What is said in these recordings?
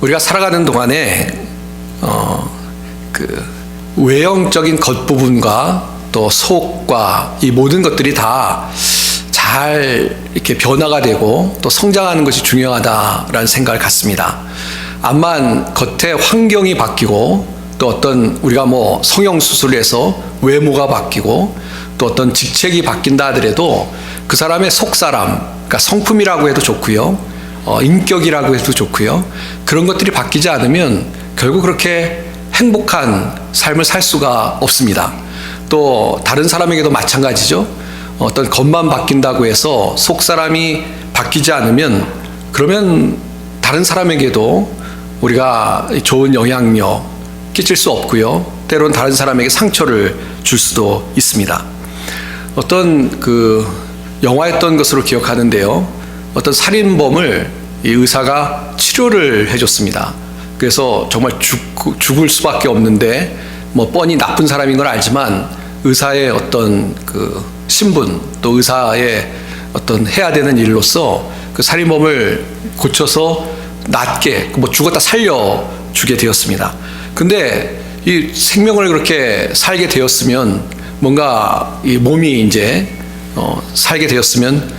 우리가 살아가는 동안에 그 외형적인 겉부분과 또 속과 이 모든 것들이 다 잘 이렇게 변화가 되고 또 성장하는 것이 중요하다라는 생각을 갖습니다. 암만 겉의 환경이 바뀌고 또 어떤 우리가 뭐 성형수술을 해서 외모가 바뀌고 또 어떤 직책이 바뀐다 하더라도 그 사람의 속사람, 그러니까 성품이라고 해도 좋고요, 인격이라고 해도 좋고요, 그런 것들이 바뀌지 않으면 결국 그렇게 행복한 삶을 살 수가 없습니다. 또 다른 사람에게도 마찬가지죠. 어떤 겉만 바뀐다고 해서 속사람이 바뀌지 않으면 그러면 다른 사람에게도 우리가 좋은 영향력 끼칠 수 없고요, 때로는 다른 사람에게 상처를 줄 수도 있습니다. 어떤 그 영화였던 것으로 기억하는데요, 어떤 살인범을 이 의사가 치료를 해줬습니다. 그래서 정말 죽을 수밖에 없는데 뭐 뻔히 나쁜 사람인 걸 알지만 의사의 어떤 그 신분 또 의사의 어떤 해야 되는 일로서 그 살인범을 고쳐서 낫게 뭐 죽었다 살려주게 되었습니다. 근데 이 생명을 그렇게 살게 되었으면 뭔가 이 몸이 이제 살게 되었으면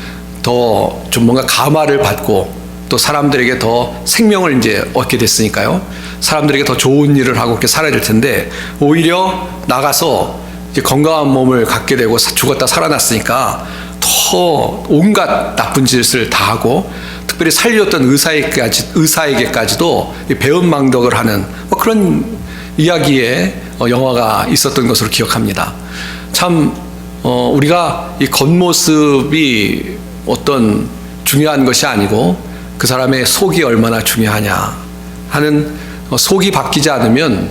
더 좀 뭔가 감화를 받고 또 사람들에게 더 생명을 이제 얻게 됐으니까요, 사람들에게 더 좋은 일을 하고 그렇게 살아야 될 텐데 오히려 나가서 이제 건강한 몸을 갖게 되고 죽었다 살아났으니까 더 온갖 나쁜 짓을 다 하고 특별히 살려줬던 의사에게까지도 배은망덕을 하는 뭐 그런 이야기의 영화가 있었던 것으로 기억합니다. 참 우리가 이 겉모습이 어떤 중요한 것이 아니고 그 사람의 속이 얼마나 중요하냐 하는, 속이 바뀌지 않으면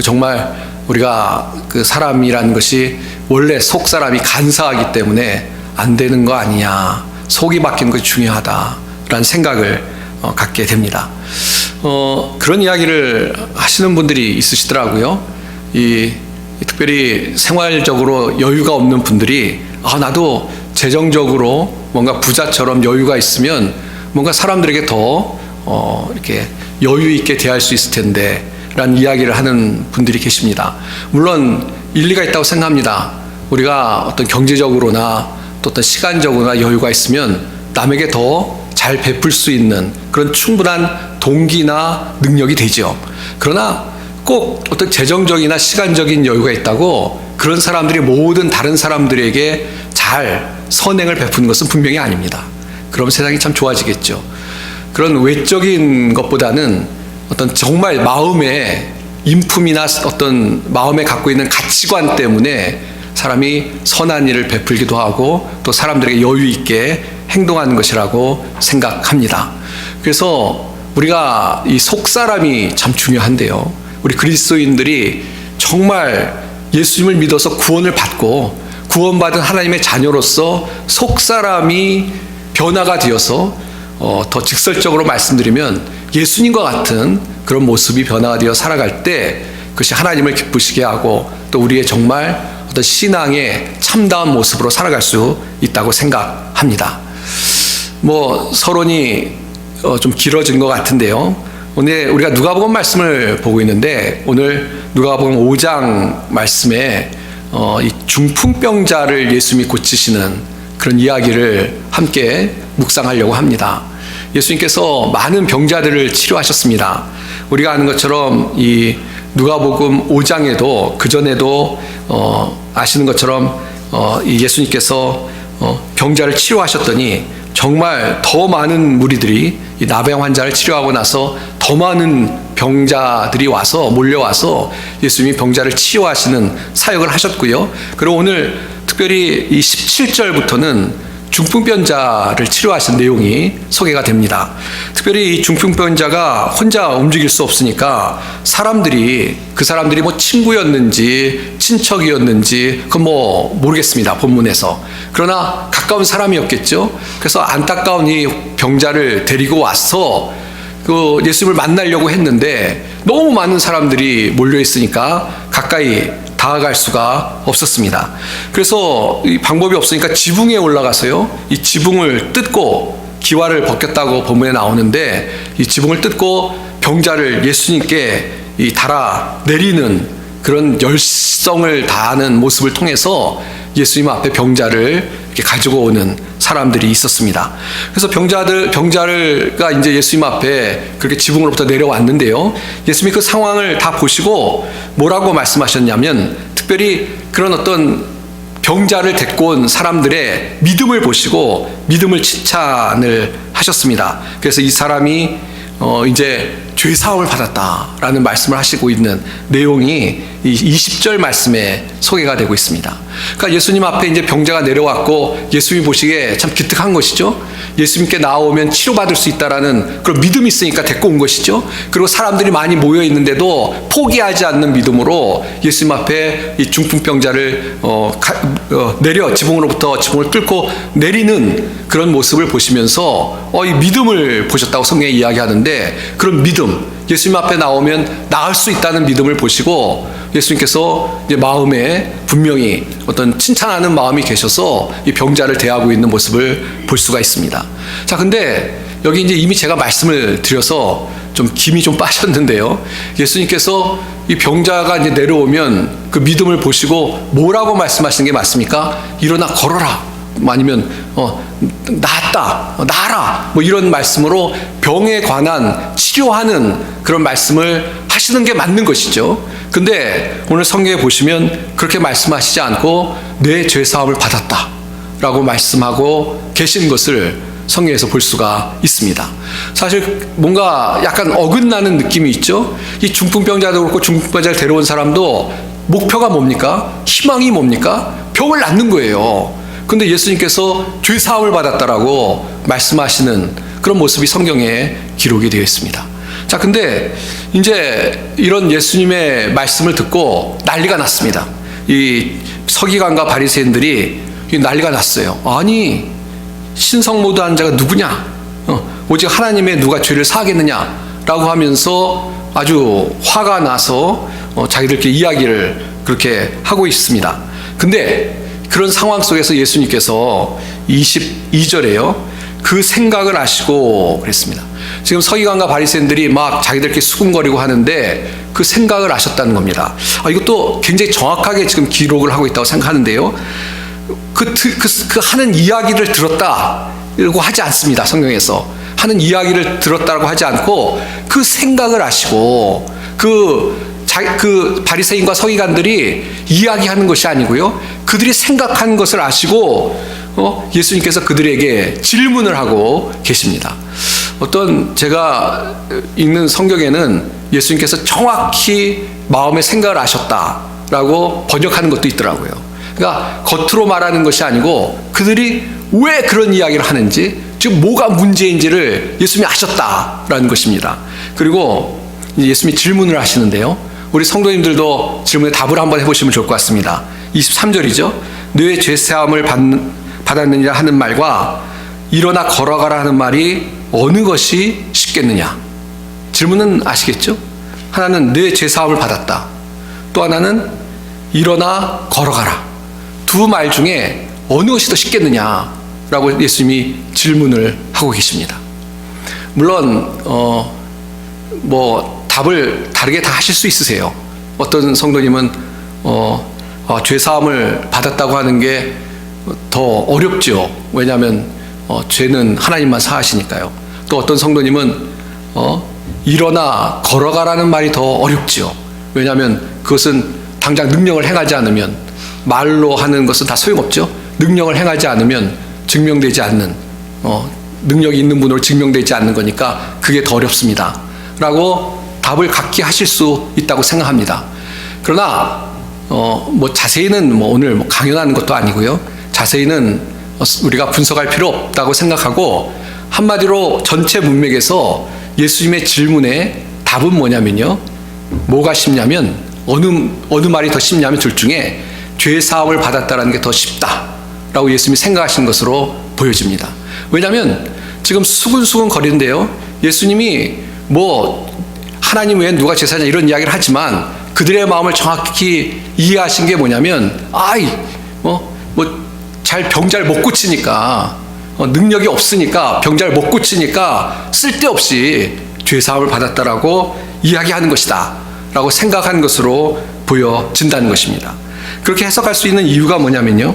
정말 우리가 그 사람이라는 것이 원래 속 사람이 간사하기 때문에 안 되는 거 아니냐, 속이 바뀌는 것이 중요하다라는 생각을 갖게 됩니다. 그런 이야기를 하시는 분들이 있으시더라고요. 특별히 생활적으로 여유가 없는 분들이 나도 재정적으로 뭔가 부자처럼 여유가 있으면 뭔가 사람들에게 더 이렇게 여유 있게 대할 수 있을 텐데 라는 이야기를 하는 분들이 계십니다. 물론 일리가 있다고 생각합니다. 우리가 어떤 경제적으로나 또 어떤 시간적으로나 여유가 있으면 남에게 더 잘 베풀 수 있는 그런 충분한 동기나 능력이 되죠. 그러나 꼭 어떤 재정적이나 시간적인 여유가 있다고 그런 사람들이 모든 다른 사람들에게 잘 선행을 베푸는 것은 분명히 아닙니다. 그럼 세상이 참 좋아지겠죠. 그런 외적인 것보다는 어떤 정말 마음의 인품이나 어떤 마음에 갖고 있는 가치관 때문에 사람이 선한 일을 베풀기도 하고 또 사람들에게 여유 있게 행동하는 것이라고 생각합니다. 그래서 우리가 이 속사람이 참 중요한데요, 우리 그리스도인들이 정말 예수님을 믿어서 구원을 받고 구원받은 하나님의 자녀로서 속사람이 변화가 되어서 더 직설적으로 말씀드리면 예수님과 같은 그런 모습이 변화가 되어 살아갈 때 그것이 하나님을 기쁘시게 하고 또 우리의 정말 어떤 신앙의 참다운 모습으로 살아갈 수 있다고 생각합니다. 뭐 서론이 좀 길어진 것 같은데요, 오늘 우리가 누가복음 말씀을 보고 있는데 오늘 누가복음 5장 말씀에 이 중풍병자를 예수님이 고치시는 그런 이야기를 함께 묵상하려고 합니다. 예수님께서 많은 병자들을 치료하셨습니다. 우리가 아는 것처럼 이 누가복음 5장에도 그전에도 아시는 것처럼 이 예수님께서 병자를 치료하셨더니 정말 더 많은 무리들이 이 나병 환자를 치료하고 나서 더 많은 병자들이 와서 몰려와서 예수님이 병자를 치유하시는 사역을 하셨고요. 그리고 오늘 특별히 이 17절부터는 중풍병자를 치료하신 내용이 소개가 됩니다. 특별히 이 중풍병자가 혼자 움직일 수 없으니까 그 사람들이 뭐 친구였는지 친척이었는지 그건 뭐 모르겠습니다, 본문에서. 그러나 가까운 사람이었겠죠. 그래서 안타까운 이 병자를 데리고 와서 그 예수님을 만나려고 했는데 너무 많은 사람들이 몰려 있으니까 가까이 다가갈 수가 없었습니다. 그래서 이 방법이 없으니까 지붕에 올라가서요, 이 지붕을 뜯고 기와를 벗겼다고 본문에 나오는데 이 지붕을 뜯고 병자를 예수님께 이 달아 내리는 그런 열성을 다하는 모습을 통해서 예수님 앞에 병자를 이렇게 가지고 오는 사람들이 있었습니다. 그래서 병자가 이제 예수님 앞에 그렇게 지붕으로부터 내려왔는데요. 예수님이 그 상황을 다 보시고 뭐라고 말씀하셨냐면, 특별히 그런 어떤 병자를 데리고 온 사람들의 믿음을 보시고 믿음을 칭찬을 하셨습니다. 그래서 이 사람이 이제 죄 사함을 받았다라는 말씀을 하시고 있는 내용이 이 20절 말씀에 소개가 되고 있습니다. 그러니까 예수님 앞에 이제 병자가 내려왔고 예수님이 보시기에 참 기특한 것이죠. 예수님께 나오면 치료받을 수 있다라는 그런 믿음이 있으니까 데리고 온 것이죠. 그리고 사람들이 많이 모여 있는데도 포기하지 않는 믿음으로 예수님 앞에 이 중풍병자를 지붕을 뚫고 내리는 그런 모습을 보시면서 이 믿음을 보셨다고 성경에 이야기하는데, 그런 믿음, 예수님 앞에 나오면 나을 수 있다는 믿음을 보시고 예수님께서 이제 마음에 분명히 어떤 칭찬하는 마음이 계셔서 이 병자를 대하고 있는 모습을 볼 수가 있습니다. 자, 근데 여기 이제 이미 제가 말씀을 드려서 좀 김이 좀 빠졌는데요. 예수님께서 이 병자가 이제 내려오면 그 믿음을 보시고 뭐라고 말씀하시는 게 맞습니까? 일어나 걸어라. 아니면 낫다, 나아라, 뭐 이런 말씀으로 병에 관한 치료하는 그런 말씀을 하시는 게 맞는 것이죠. 근데 오늘 성경에 보시면 그렇게 말씀하시지 않고 내 죄 사함을 받았다 라고 말씀하고 계신 것을 성경에서 볼 수가 있습니다. 사실 뭔가 약간 어긋나는 느낌이 있죠. 이 중풍병자도 그렇고 중풍병자를 데려온 사람도 목표가 뭡니까? 희망이 뭡니까? 병을 낫는 거예요. 근데 예수님께서 죄 사함을 받았다라고 말씀하시는 그런 모습이 성경에 기록이 되어 있습니다. 자, 근데 이제 이런 예수님의 말씀을 듣고 난리가 났습니다. 이 서기관과 바리새인들이 난리가 났어요. 아니, 신성모독한 자가 누구냐? 오직 하나님의 누가 죄를 사하겠느냐라고 하면서 아주 화가 나서 자기들끼리 이야기를 그렇게 하고 있습니다. 근데 그런 상황 속에서 예수님께서 22절에요. 그 생각을 아시고 그랬습니다. 지금 서기관과 바리새인들이 막 자기들끼리 수군거리고 하는데 그 생각을 아셨다는 겁니다. 이것도 굉장히 정확하게 지금 기록을 하고 있다고 생각하는데요. 그 하는 이야기를 들었다고 하지 않습니다. 성경에서 하는 이야기를 들었다고 하지 않고 그 생각을 아시고 그 바리새인과 서기관들이 이야기하는 것이 아니고요, 그들이 생각한 것을 아시고 예수님께서 그들에게 질문을 하고 계십니다. 어떤 제가 읽는 성경에는 예수님께서 정확히 마음의 생각을 아셨다라고 번역하는 것도 있더라고요. 그러니까 겉으로 말하는 것이 아니고 그들이 왜 그런 이야기를 하는지, 지금 뭐가 문제인지를 예수님이 아셨다라는 것입니다. 그리고 예수님이 질문을 하시는데요, 우리 성도님들도 질문에 답을 한번 해보시면 좋을 것 같습니다. 23절이죠. 너의 죄사함을 받았느냐 하는 말과 일어나 걸어가라 하는 말이 어느 것이 쉽겠느냐. 질문은 아시겠죠? 하나는 내 죄사함을 받았다. 또 하나는 일어나 걸어가라. 두 말 중에 어느 것이 더 쉽겠느냐라고 예수님이 질문을 하고 계십니다. 물론 답을 다르게 다 하실 수 있으세요. 어떤 성도님은 죄사함을 받았다고 하는 게 더 어렵죠. 왜냐하면 죄는 하나님만 사하시니까요. 또 어떤 성도님은 일어나 걸어가라는 말이 더 어렵죠. 왜냐하면 그것은 당장 능력을 행하지 않으면, 말로 하는 것은 다 소용없죠. 능력을 행하지 않으면 증명되지 않는, 능력이 있는 분으로 증명되지 않는 거니까 그게 더 어렵습니다 라고 답을 각기 하실 수 있다고 생각합니다. 그러나 자세히는 오늘 강연하는 것도 아니고요, 자세히는 우리가 분석할 필요 없다고 생각하고, 한마디로 전체 문맥에서 예수님의 질문에 답은 뭐냐면요, 뭐가 쉽냐면, 어느 말이 더 쉽냐면 둘 중에 죄 사함을 받았다라는 게 더 쉽다라고 예수님이 생각하신 것으로 보여집니다. 왜냐하면 지금 수근수근 거리는데요, 예수님이 하나님 외엔 누가 제사냐 이런 이야기를 하지만 그들의 마음을 정확히 이해하신 게 뭐냐면, 병 잘 못 고치니까 능력이 없으니까 병자를 못 고치니까 쓸데없이 죄사함을 받았다라고 이야기하는 것이다 라고 생각하는 것으로 보여진다는 것입니다. 그렇게 해석할 수 있는 이유가 뭐냐면요,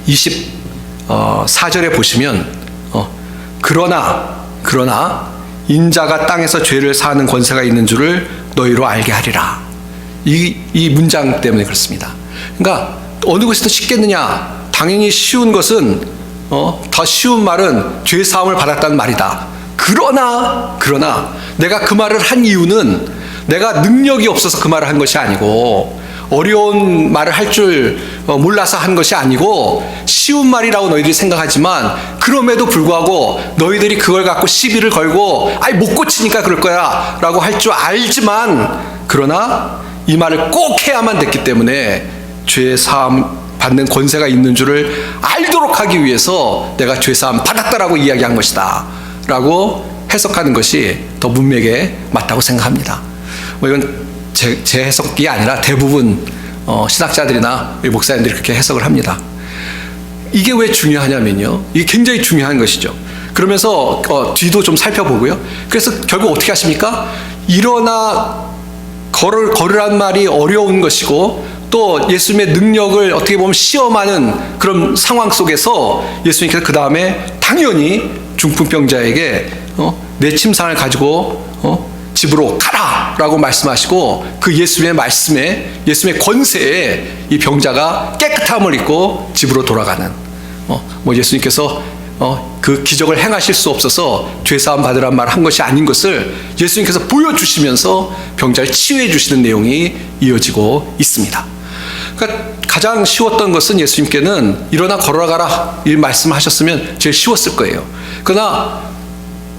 24절에 보시면 그러나 인자가 땅에서 죄를 사하는 권세가 있는 줄을 너희로 알게 하리라. 이 문장 때문에 그렇습니다. 그러니까 어느 것이 더 쉽겠느냐? 당연히 쉬운 것은 더 쉬운 말은 죄 사함을 받았다는 말이다. 그러나 내가 그 말을 한 이유는 내가 능력이 없어서 그 말을 한 것이 아니고, 어려운 말을 할 줄 몰라서 한 것이 아니고, 쉬운 말이라고 너희들이 생각하지만 그럼에도 불구하고 너희들이 그걸 갖고 시비를 걸고 못 고치니까 그럴 거야 라고 할 줄 알지만, 그러나 이 말을 꼭 해야만 됐기 때문에 죄사함 받는 권세가 있는 줄을 알도록 하기 위해서 내가 죄사함 받았다라고 이야기한 것이다 라고 해석하는 것이 더 문맥에 맞다고 생각합니다. 이건 제 해석이 아니라 대부분 신학자들이나 목사님들이 그렇게 해석을 합니다. 이게 왜 중요하냐면요, 이게 굉장히 중요한 것이죠. 그러면서 뒤도 좀 살펴보고요. 그래서 결국 어떻게 하십니까? 일어나 걸으란 말이 어려운 것이고, 또 예수님의 능력을 어떻게 보면 시험하는 그런 상황 속에서 예수님께서 그 다음에 당연히 중풍병자에게 내 침상을 가지고 집으로 가라 라고 말씀하시고, 그 예수님의 말씀에, 예수님의 권세에 이 병자가 깨끗함을 입고 집으로 돌아가는, 예수님께서 그 기적을 행하실 수 없어서 죄사함 받으란 말 한 것이 아닌 것을 예수님께서 보여주시면서 병자를 치유해 주시는 내용이 이어지고 있습니다. 그러니까 가장 쉬웠던 것은 예수님께는 일어나 걸어가라 이 말씀을 하셨으면 제일 쉬웠을 거예요. 그러나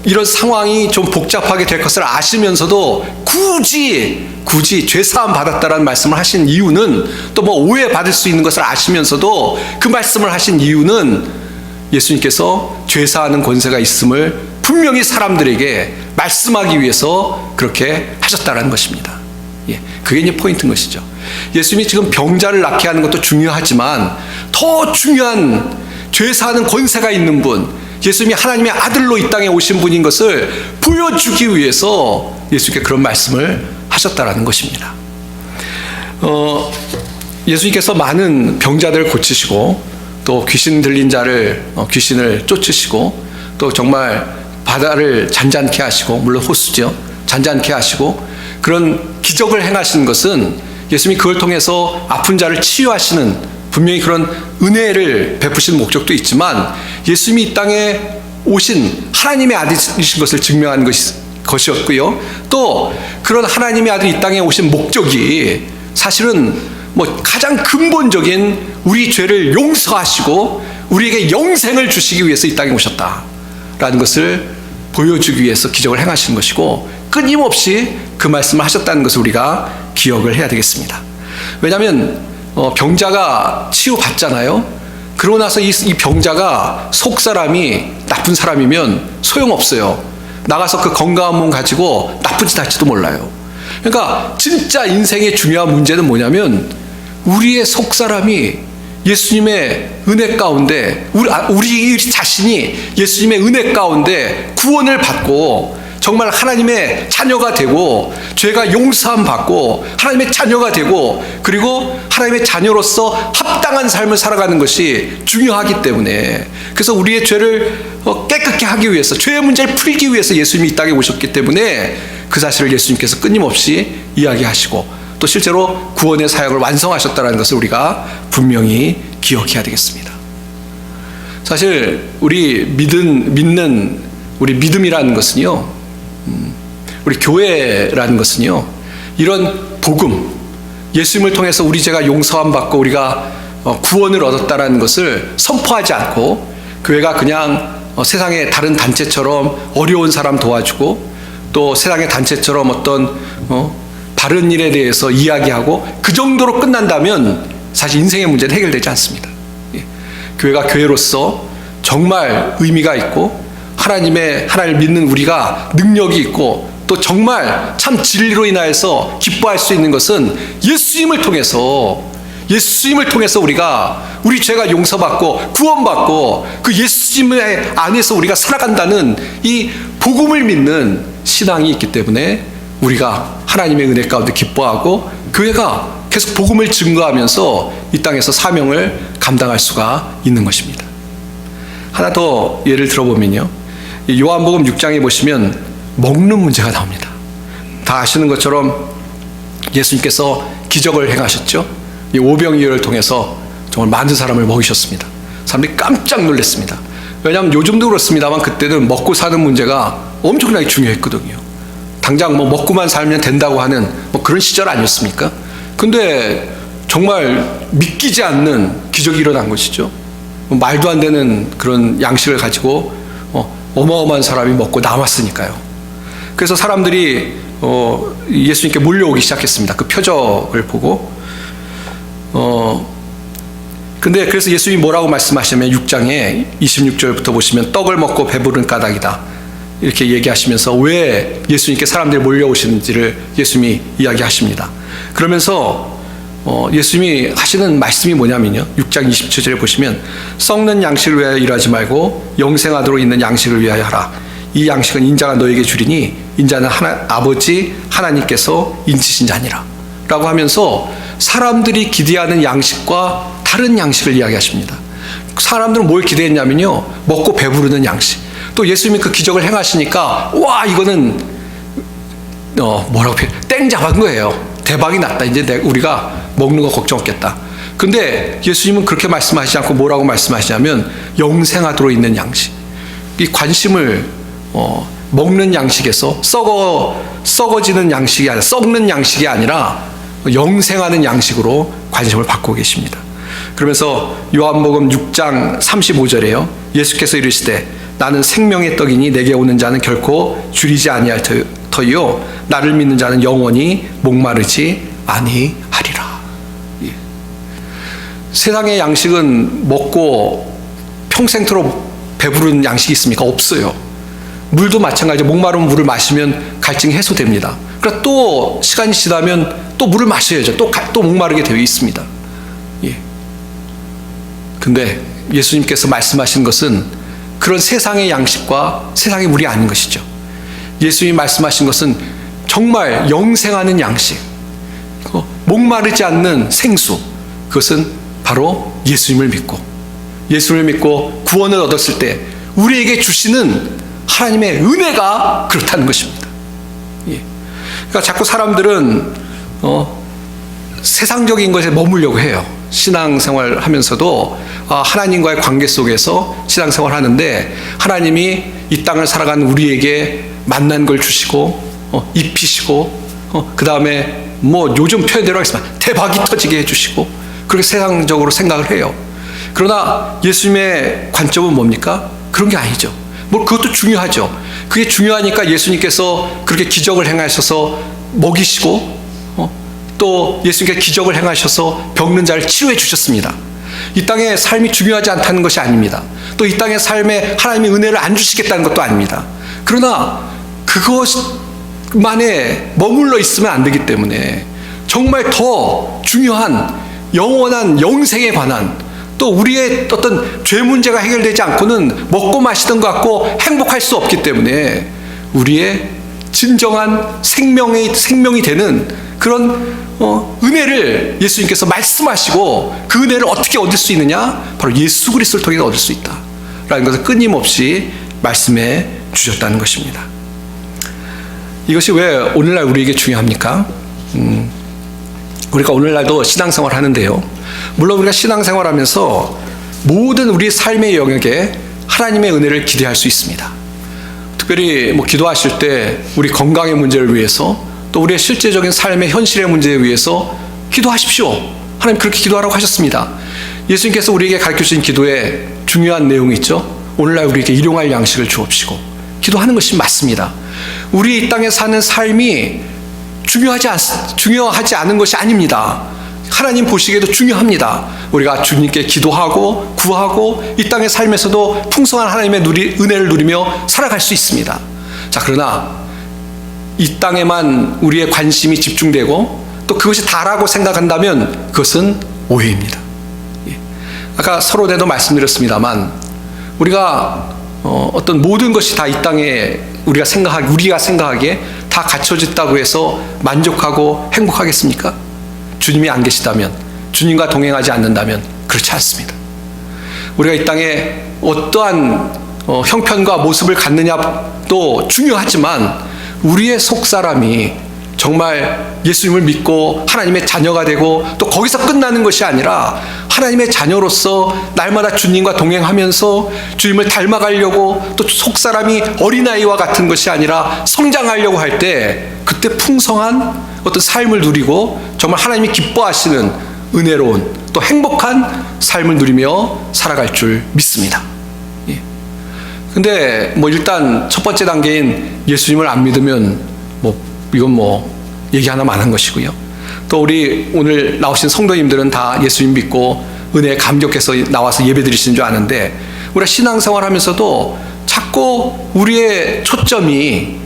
이런 상황이 좀 복잡하게 될 것을 아시면서도 굳이 죄사함 받았다라는 말씀을 하신 이유는, 또 오해받을 수 있는 것을 아시면서도 그 말씀을 하신 이유는 예수님께서 죄사하는 권세가 있음을 분명히 사람들에게 말씀하기 위해서 그렇게 하셨다는 것입니다. 그게 이제 포인트인 것이죠. 예수님이 지금 병자를 낫게 하는 것도 중요하지만 더 중요한 죄사하는 권세가 있는 분, 예수님이 하나님의 아들로 이 땅에 오신 분인 것을 보여주기 위해서 예수님께 그런 말씀을 하셨다라는 것입니다. 예수님께서 많은 병자들을 고치시고, 또 귀신 들린 자를 귀신을 쫓으시고, 또 정말 바다를 잔잔케 하시고, 물론 호수죠, 잔잔케 하시고, 그런 기적을 행하시는 것은 예수님이 그걸 통해서 아픈 자를 치유하시는, 분명히 그런 은혜를 베푸시는 목적도 있지만, 예수님이 이 땅에 오신 하나님의 아들이신 것을 증명하는 것이었고요. 또 그런 하나님의 아들이 이 땅에 오신 목적이 사실은 가장 근본적인 우리 죄를 용서하시고 우리에게 영생을 주시기 위해서 이 땅에 오셨다라는 것을 보여주기 위해서 기적을 행하시는 것이고, 끊임없이 그 말씀을 하셨다는 것을 우리가 기억을 해야 되겠습니다. 왜냐하면 병자가 치유받잖아요. 그러고 나서 이 병자가 속 사람이 나쁜 사람이면 소용없어요. 나가서 그 건강한 몸 가지고 나쁜 짓 할지도 몰라요. 그러니까 진짜 인생의 중요한 문제는 뭐냐면, 우리의 속 사람이 예수님의 은혜 가운데, 우리 자신이 예수님의 은혜 가운데 구원을 받고 정말 하나님의 자녀가 되고, 죄가 용서함 받고 하나님의 자녀가 되고, 그리고 하나님의 자녀로서 합당한 삶을 살아가는 것이 중요하기 때문에, 그래서 우리의 죄를 깨끗게 하기 위해서, 죄의 문제를 풀기 위해서 예수님이 이 땅에 오셨기 때문에 그 사실을 예수님께서 끊임없이 이야기하시고, 또 실제로 구원의 사역을 완성하셨다는 것을 우리가 분명히 기억해야 되겠습니다. 사실 우리 믿는 우리 믿음이라는 것은요, 우리 교회라는 것은요, 이런 복음, 예수님을 통해서 우리 죄가 용서함 받고 우리가 구원을 얻었다라는 것을 선포하지 않고, 교회가 그냥 세상의 다른 단체처럼 어려운 사람 도와주고, 또 세상의 단체처럼 어떤 바른 일에 대해서 이야기하고 그 정도로 끝난다면 사실 인생의 문제는 해결되지 않습니다. 교회가 교회로서 정말 의미가 있고, 하나님을 믿는 우리가 능력이 있고, 또 정말 참 진리로 인하여서 기뻐할 수 있는 것은 예수님을 통해서 예수님을 통해서 우리 죄가 용서받고 구원받고 그 예수님의 안에서 우리가 살아간다는 이 복음을 믿는 신앙이 있기 때문에 우리가 하나님의 은혜 가운데 기뻐하고 교회가 계속 복음을 증거하면서 이 땅에서 사명을 감당할 수가 있는 것입니다. 하나 더 예를 들어보면요, 요한복음 6장에 보시면 먹는 문제가 나옵니다. 다 아시는 것처럼 예수님께서 기적을 행하셨죠. 이 오병이어를 통해서 정말 많은 사람을 먹이셨습니다. 사람들이 깜짝 놀랐습니다. 왜냐하면 요즘도 그렇습니다만 그때는 먹고 사는 문제가 엄청나게 중요했거든요. 당장 뭐 먹고만 살면 된다고 하는 뭐 그런 시절 아니었습니까? 근데 정말 믿기지 않는 기적이 일어난 것이죠. 말도 안 되는 그런 양식을 가지고 어마어마한 사람이 먹고 남았으니까요. 그래서 사람들이 예수님께 몰려오기 시작했습니다. 그 표적을 보고. 근데 그래서 예수님이 뭐라고 말씀하시냐면 6장에 26절부터 보시면 떡을 먹고 배부른 까닭이다, 이렇게 얘기하시면서 왜 예수님께 사람들이 몰려오시는지를 예수님이 이야기하십니다. 그러면서 예수님이 하시는 말씀이 뭐냐면요, 6장 27절에 보시면 썩는 양식을 위하여 일하지 말고 영생하도록 있는 양식을 위하여 하라. 이 양식은 인자가 너에게 주리니 인자는 아버지 하나님께서 인치신 자니라 라고 하면서 사람들이 기대하는 양식과 다른 양식을 이야기하십니다. 사람들은 뭘 기대했냐면요, 먹고 배부르는 양식. 또 예수님이 그 기적을 행하시니까 와, 이거는 뭐라고 땡 잡은 거예요. 대박이 났다. 이제 우리가 먹는 거 걱정 없겠다. 근데 예수님은 그렇게 말씀하시지 않고 뭐라고 말씀하시냐면 영생하도록 있는 양식. 이 관심을 먹는 양식에서 썩어지는 양식이 아니라 썩는 양식이 아니라 영생하는 양식으로 관심을 받고 계십니다. 그러면서 요한복음 6장 35절에요. 예수께서 이르시되 나는 생명의 떡이니 내게 오는 자는 결코 줄이지 아니할 터이요 나를 믿는 자는 영원히 목마르지 아니하리라. 예. 세상의 양식은 먹고 평생토록 배부른 양식이 있습니까? 없어요. 물도 마찬가지로 목마른 물을 마시면 갈증이 해소됩니다. 그러니까 또 시간이 지나면 또 물을 마셔야죠. 또 목마르게 되어 있습니다. 예. 근데 예수님께서 말씀하신 것은 그런 세상의 양식과 세상의 물이 아닌 것이죠. 예수님이 말씀하신 것은 정말 영생하는 양식, 목마르지 않는 생수, 그것은 바로 예수님을 믿고 구원을 얻었을 때 우리에게 주시는 하나님의 은혜가 그렇다는 것입니다. 예. 그러니까 자꾸 사람들은 세상적인 것에 머물려고 해요. 신앙생활 하면서도 하나님과의 관계 속에서 신앙생활 하는데 하나님이 이 땅을 살아가는 우리에게 만난 걸 주시고 입히시고 그 다음에 뭐 요즘 표현대로 하겠습니다. 대박이 터지게 해주시고 그렇게 세상적으로 생각을 해요. 그러나 예수님의 관점은 뭡니까? 그런 게 아니죠. 뭐 그것도 중요하죠. 그게 중요하니까 예수님께서 그렇게 기적을 행하셔서 먹이시고 또 예수님께서 기적을 행하셔서 병든 자를 치유해 주셨습니다. 이 땅의 삶이 중요하지 않다는 것이 아닙니다. 또 이 땅의 삶에 하나님의 은혜를 안 주시겠다는 것도 아닙니다. 그러나 그것만에 머물러 있으면 안 되기 때문에 정말 더 중요한 영원한 영생에 관한 또 우리의 어떤 죄 문제가 해결되지 않고는 먹고 마시던 것 같고 행복할 수 없기 때문에 우리의 진정한 생명이 되는 그런 은혜를 예수님께서 말씀하시고 그 은혜를 어떻게 얻을 수 있느냐? 바로 예수 그리스도를 통해 얻을 수 있다라는 것을 끊임없이 말씀해 주셨다는 것입니다. 이것이 왜 오늘날 우리에게 중요합니까? 우리가 오늘날도 신앙생활 하는데요. 물론 우리가 신앙생활 하면서 모든 우리 삶의 영역에 하나님의 은혜를 기대할 수 있습니다. 특별히 기도하실 때 우리 건강의 문제를 위해서 또 우리의 실제적인 삶의 현실의 문제에 위해서 기도하십시오. 하나님 그렇게 기도하라고 하셨습니다. 예수님께서 우리에게 가르쳐주신 기도에 중요한 내용이 있죠. 오늘날 우리에게 일용할 양식을 주옵시고 기도하는 것이 맞습니다. 우리 이 땅에 사는 삶이 중요하지 않은 것이 아닙니다. 하나님 보시기에도 중요합니다. 우리가 주님께 기도하고 구하고 이 땅의 삶에서도 풍성한 하나님의 은혜를 누리며 살아갈 수 있습니다. 자, 그러나 이 땅에만 우리의 관심이 집중되고 또 그것이 다라고 생각한다면 그것은 오해입니다. 예. 아까 서론에도 말씀드렸습니다만 우리가 어떤 모든 것이 다 이 땅에 우리가 생각하기에 다 갖춰졌다고 해서 만족하고 행복하겠습니까? 주님이 안 계시다면, 주님과 동행하지 않는다면 그렇지 않습니다. 우리가 이 땅에 어떠한 형편과 모습을 갖느냐도 중요하지만 우리의 속사람이 정말 예수님을 믿고 하나님의 자녀가 되고 또 거기서 끝나는 것이 아니라 하나님의 자녀로서 날마다 주님과 동행하면서 주님을 닮아가려고 또 속사람이 어린아이와 같은 것이 아니라 성장하려고 할 때 그때 풍성한 어떤 삶을 누리고 정말 하나님이 기뻐하시는 은혜로운 또 행복한 삶을 누리며 살아갈 줄 믿습니다. 근데 일단 첫 번째 단계인 예수님을 안 믿으면 이건 얘기하나만 한 것이고요. 또 우리 오늘 나오신 성도님들은 다 예수님 믿고 은혜에 감격해서 나와서 예배 드리시는 줄 아는데 우리가 신앙생활 하면서도 자꾸 우리의 초점이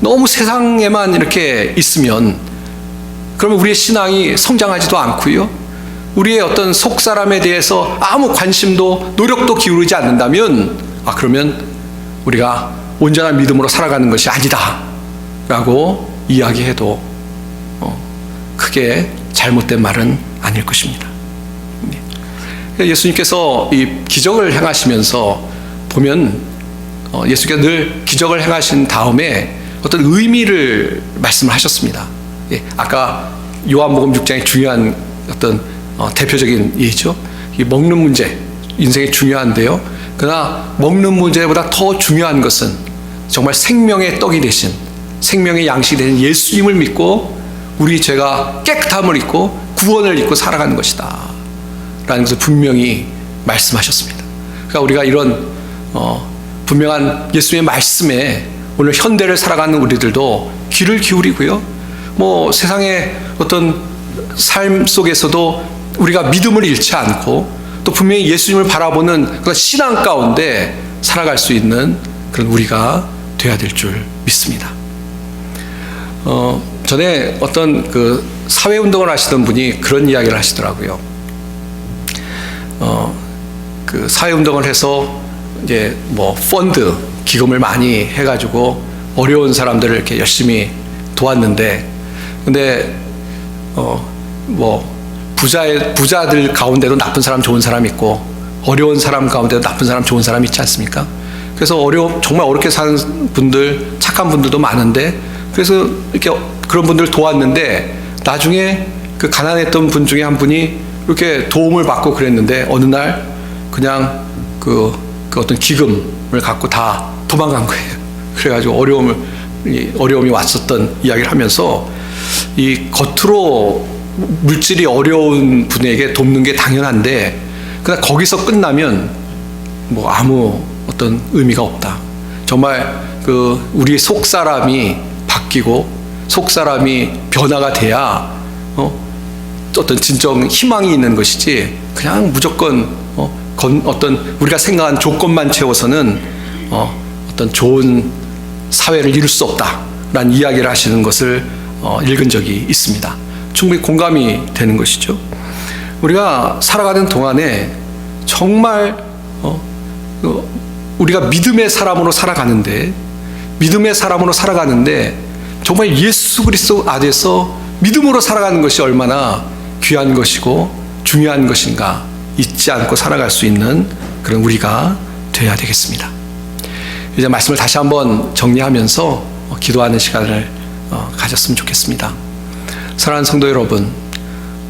너무 세상에만 이렇게 있으면 그러면 우리의 신앙이 성장하지도 않고요. 우리의 어떤 속사람에 대해서 아무 관심도 노력도 기울이지 않는다면 그러면 우리가 온전한 믿음으로 살아가는 것이 아니다 라고 이야기해도 크게 잘못된 말은 아닐 것입니다. 예수님께서 이 기적을 행하시면서 보면 예수께서 늘 기적을 행하신 다음에 어떤 의미를 말씀을 하셨습니다. 아까 요한복음 6장의 중요한 어떤 대표적인 예죠. 이 먹는 문제, 인생이 중요한데요. 그러나 먹는 문제보다 더 중요한 것은 정말 생명의 떡이 되신, 생명의 양식이 되신 예수님을 믿고 우리 죄가 깨끗함을 입고 구원을 입고 살아가는 것이다 라는 것을 분명히 말씀하셨습니다. 그러니까 우리가 이런 분명한 예수님의 말씀에 오늘 현대를 살아가는 우리들도 귀를 기울이고요. 세상의 어떤 삶 속에서도 우리가 믿음을 잃지 않고 또 분명히 예수님을 바라보는 그런 신앙 가운데 살아갈 수 있는 그런 우리가 돼야 될 줄 믿습니다. 전에 어떤 그 사회운동을 하시던 분이 그런 이야기를 하시더라고요. 그 사회운동을 해서 이제 펀드, 기금을 많이 해가지고 어려운 사람들을 이렇게 열심히 도왔는데, 근데 부자들 가운데도 나쁜 사람, 좋은 사람 있고 어려운 사람 가운데도 나쁜 사람, 좋은 사람 있지 않습니까? 그래서 정말 어렵게 사는 분들, 착한 분들도 많은데, 그래서 이렇게 그런 분들을 도왔는데 나중에 그 가난했던 분 중에 한 분이 이렇게 도움을 받고 그랬는데 어느 날 그냥 그 어떤 기금을 갖고 다 도망간 거예요. 그래가지고 어려움이 왔었던 이야기를 하면서 이 겉으로 물질이 어려운 분에게 돕는 게 당연한데 그냥 거기서 끝나면 아무 어떤 의미가 없다. 정말 우리 속사람이 바뀌고 속사람이 변화가 돼야 어떤 진정 희망이 있는 것이지 그냥 무조건 어떤 우리가 생각한 조건만 채워서는 어떤 좋은 사회를 이룰 수 없다라는 이야기를 하시는 것을 읽은 적이 있습니다. 충분히 공감이 되는 것이죠. 우리가 살아가는 동안에 정말 우리가 믿음의 사람으로 살아가는데 정말 예수 그리스도 안에서 믿음으로 살아가는 것이 얼마나 귀한 것이고 중요한 것인가 잊지 않고 살아갈 수 있는 그런 우리가 되어야 되겠습니다. 이제 말씀을 다시 한번 정리하면서 기도하는 시간을 가졌으면 좋겠습니다. 사랑하는 성도 여러분,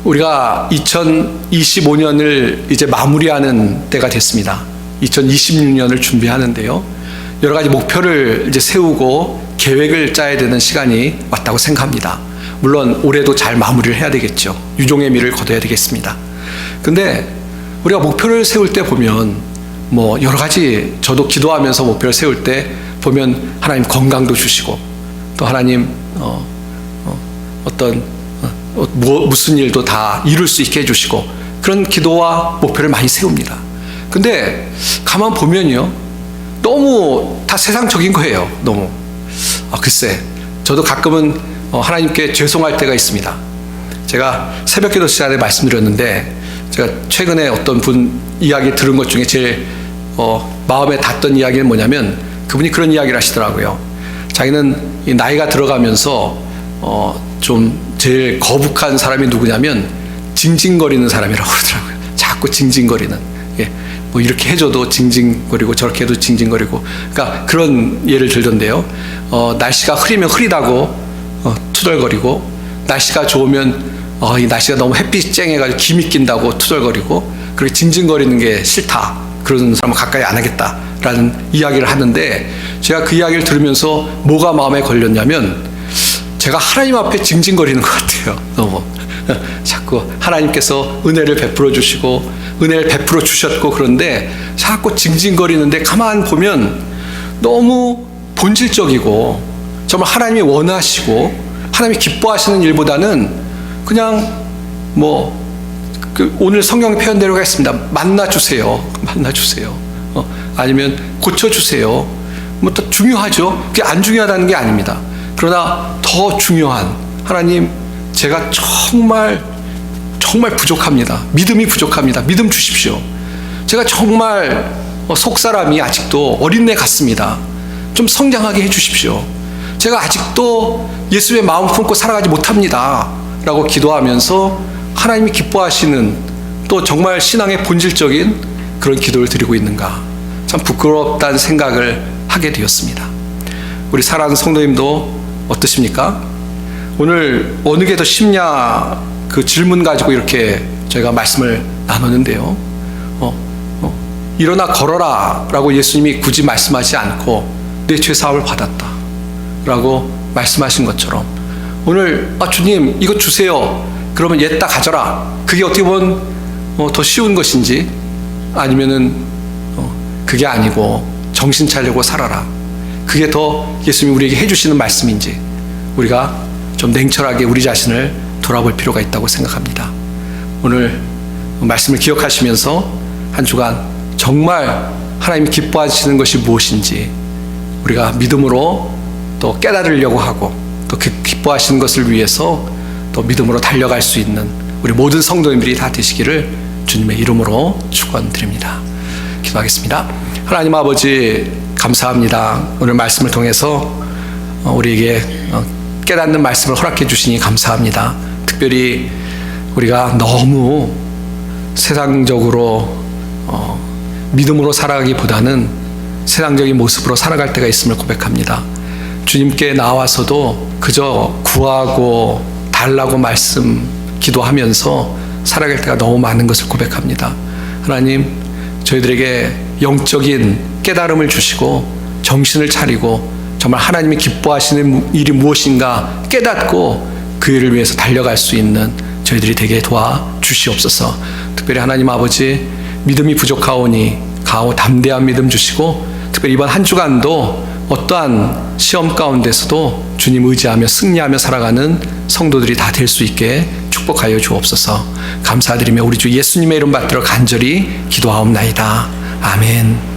우리가 2025년을 이제 마무리하는 때가 됐습니다. 2026년을 준비하는데요. 여러 가지 목표를 이제 세우고 계획을 짜야 되는 시간이 왔다고 생각합니다. 물론 올해도 잘 마무리를 해야 되겠죠. 유종의 미를 거둬야 되겠습니다. 근데 우리가 목표를 세울 때 보면 여러 가지, 저도 기도하면서 목표를 세울 때 보면 하나님 건강도 주시고 또 하나님 무슨 일도 다 이룰 수 있게 해주시고 그런 기도와 목표를 많이 세웁니다. 근데 가만 보면요, 너무 다 세상적인 거예요. 너무 글쎄, 저도 가끔은 하나님께 죄송할 때가 있습니다. 제가 새벽기도 시간에 말씀드렸는데 제가 최근에 어떤 분 이야기 들은 것 중에 제일 마음에 닿던 이야기는 뭐냐면, 그분이 그런 이야기를 하시더라고요. 자기는 이 나이가 들어가면서 좀 제일 거북한 사람이 누구냐면 징징거리는 사람이라고 그러더라고요. 자꾸 징징거리는. 예, 뭐 이렇게 해줘도 징징거리고 저렇게 해도 징징거리고. 그러니까 그런 예를 들던데요. 날씨가 흐리면 흐리다고 투덜거리고, 날씨가 좋으면 이 날씨가 너무 햇빛이 쨍해가지고 김이 낀다고 투덜거리고, 그렇게 징징거리는 게 싫다, 그런 사람은 가까이 안 하겠다라는 이야기를 하는데, 제가 그 이야기를 들으면서 뭐가 마음에 걸렸냐면, 제가 하나님 앞에 징징거리는 것 같아요. 너무 자꾸 하나님께서 은혜를 베풀어 주시고 은혜를 베풀어 주셨고, 그런데 자꾸 징징거리는데 가만 보면 너무 본질적이고 정말 하나님이 원하시고 하나님이 기뻐하시는 일보다는 그냥 오늘 성경 표현대로 하겠습니다. 만나주세요. 만나주세요. 아니면 고쳐주세요. 더 중요하죠. 그게 안 중요하다는 게 아닙니다. 그러나 더 중요한, 하나님, 제가 정말 부족합니다. 믿음이 부족합니다. 믿음 주십시오. 제가 정말 속사람이 아직도 어린애 같습니다. 좀 성장하게 해주십시오. 제가 아직도 예수의 마음 품고 살아가지 못합니다 라고 기도하면서 하나님이 기뻐하시는, 또 정말 신앙의 본질적인 그런 기도를 드리고 있는가, 참 부끄럽다는 생각을 하게 되었습니다. 우리 사랑하는 성도님도 어떠십니까? 오늘 어느 게 더 쉽냐, 그 질문 가지고 이렇게 저희가 말씀을 나누는데요. 일어나 걸어라 라고 예수님이 굳이 말씀하지 않고 내 죄 사함을 받았다 라고 말씀하신 것처럼, 오늘 주님 이거 주세요, 그러면 얘다 가져라, 그게 어떻게 보면 더 쉬운 것인지, 아니면은 그게 아니고 정신 차리고 살아라, 그게 더 예수님이 우리에게 해주시는 말씀인지, 우리가 좀 냉철하게 우리 자신을 돌아볼 필요가 있다고 생각합니다. 오늘 말씀을 기억하시면서 한 주간 정말 하나님이 기뻐하시는 것이 무엇인지 우리가 믿음으로 또 깨달으려고 하고, 또 그 기뻐하시는 것을 위해서 또 믿음으로 달려갈 수 있는 우리 모든 성도님들이 다 되시기를 주님의 이름으로 축원드립니다. 기도하겠습니다. 하나님 아버지, 감사합니다. 오늘 말씀을 통해서 우리에게 깨닫는 말씀을 허락해 주시니 감사합니다. 특별히 우리가 너무 세상적으로 믿음으로 살아가기보다는 세상적인 모습으로 살아갈 때가 있음을 고백합니다. 주님께 나와서도 그저 구하고 달라고 기도하면서 살아갈 때가 너무 많은 것을 고백합니다. 하나님, 저희들에게 영적인 깨달음을 주시고 정신을 차리고 정말 하나님이 기뻐하시는 일이 무엇인가 깨닫고 그 일을 위해서 달려갈 수 있는 저희들이 되게 도와주시옵소서. 특별히 하나님 아버지, 믿음이 부족하오니 강하고 담대한 믿음 주시고, 특별히 이번 한 주간도 어떠한 시험 가운데서도 주님 의지하며 승리하며 살아가는 성도들이 다 될 수 있게 축복하여 주옵소서. 감사드리며 우리 주 예수님의 이름 받들어 간절히 기도하옵나이다. 아멘.